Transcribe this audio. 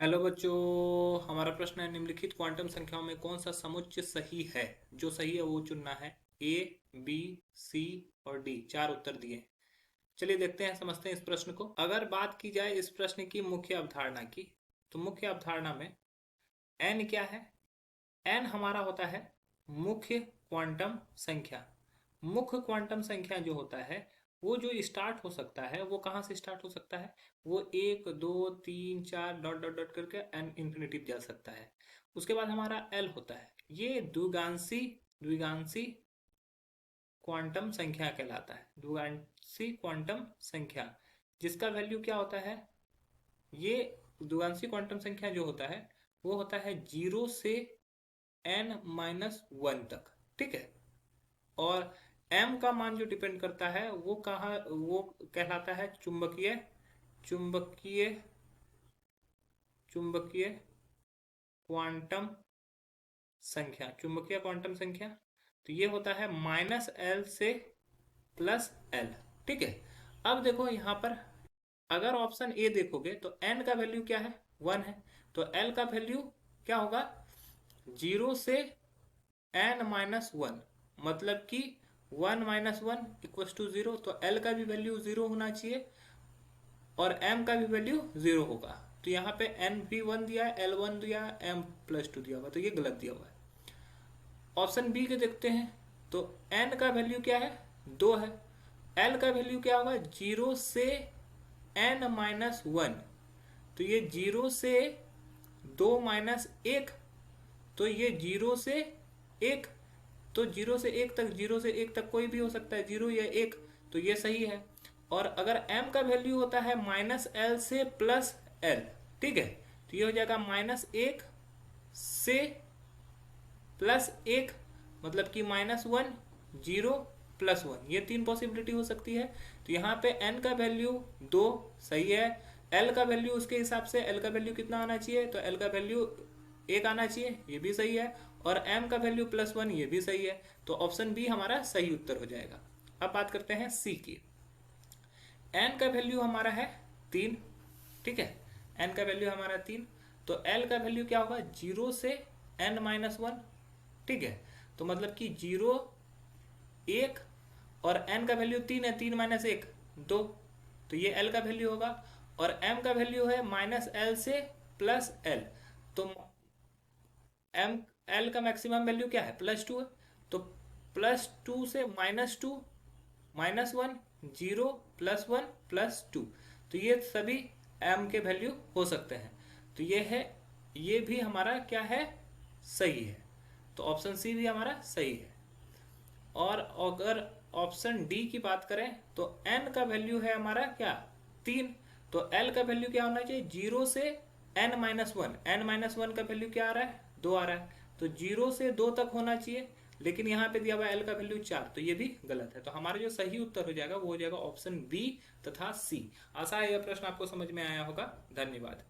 Hello बच्चों। हमारा प्रश्न है निम्नलिखित क्वांटम संख्याओं में कौन सा समुच्चय सही है। जो सही है वो चुनना है। ए, बी, सी और डी, चार उत्तर दिए। चलिए देखते हैं, समझते हैं इस प्रश्न को। अगर बात की जाए इस प्रश्न की मुख्य अवधारणा की, तो मुख्य अवधारणा में एन क्या है। एन हमारा होता है मुख्य क्वांटम संख्या। मुख्य क्वांटम संख्या जो होता है वो जो स्टार्ट हो सकता है वो कहाँ से स्टार्ट हो सकता है। वो एक दो तीन चार डॉट डॉट डॉट करके एन इन्फिनिटी जा सकता है। उसके बाद हमारा एल होता है, ये द्विगांशी द्विगांशी क्वांटम संख्या कहलाता है। द्विगांशी क्वांटम संख्या जिसका वैल्यू क्या होता है, ये द्विगांशी क्वांटम संख्या जो होता है वो होता है 0 से n-1 तक। ठीक है। और m का मान जो डिपेंड करता है वो कहाँ, वो कहलाता है चुंबकीय चुंबकीय चुंबकीय क्वांटम संख्या। चुंबकीय क्वांटम संख्या तो ये होता है -l से +l। ठीक है। अब देखो यहाँ पर अगर ऑप्शन ए देखोगे तो n का वैल्यू क्या है, 1 है। तो l का वैल्यू क्या होगा, 0 से n-1, मतलब कि 1-1 = 0। तो l का भी वैल्यू 0 होना चाहिए और m का भी वैल्यू 0 होगा। तो यहाँ पे n भी 1 दिया है, l 1 दिया है, m+2 दिया हुआ, तो ये गलत दिया हुआ है। ऑप्शन बी के देखते हैं तो n का वैल्यू क्या है, 2 है। l का वैल्यू क्या होगा, 0 से n-1। तो ये 0 से 2-1, तो ये 0 से 1। तो 0 से 1 तक, 0 से 1 तक कोई भी हो सकता है, 0 या 1, तो ये सही है। और अगर m का वैल्यू होता है -l से +l, ठीक है, तो ये हो जाएगा -1 से +1, मतलब कि -1, 0, +1, ये तीन पॉसिबिलिटी हो सकती है। तो यहाँ पे n का वैल्यू 2 सही है। l का वैल्यू उसके हिसाब से l का वैल्यू कितना आना चाहिए, तो l का वैल्यू 1 आना चाहिए, ये भी सही है। और m का वैल्यू +1, ये भी सही है। तो ऑप्शन बी हमारा सही उत्तर हो जाएगा। अब बात करते हैं सी की। n का वैल्यू हमारा है 3। ठीक है, n का वैल्यू हमारा 3। तो l का वैल्यू क्या होगा, 0 से n-1। ठीक है, तो मतलब कि 0, 1 और n का वैल्यू 3 है, 3 - 1 2, तो ये l का वैल्यू होगा। और m का वैल्यू है -l से +l। तो m l का मैक्सिमम वैल्यू क्या है, +2 है। तो +2 से -2, -1, 0, +1, +2, तो ये सभी m के वैल्यू हो सकते हैं। तो ये है, ये भी हमारा क्या है, सही है। तो ऑप्शन सी भी हमारा सही है। और अगर ऑप्शन डी की बात करें तो n का वैल्यू है हमारा क्या, 3। तो l का वैल्यू क्या होना चाहिए, 0 से n-1। n-1 का वैल्यू क्या आ रहा है, 2 आ रहा है। तो 0 से 2 तक होना चाहिए, लेकिन यहाँ पे दिया हुआ l का वैल्यू 4, तो ये भी गलत है। तो हमारा जो सही उत्तर हो जाएगा वो हो जाएगा ऑप्शन बी तथा सी। आशा है यह प्रश्न आपको समझ में आया होगा। धन्यवाद।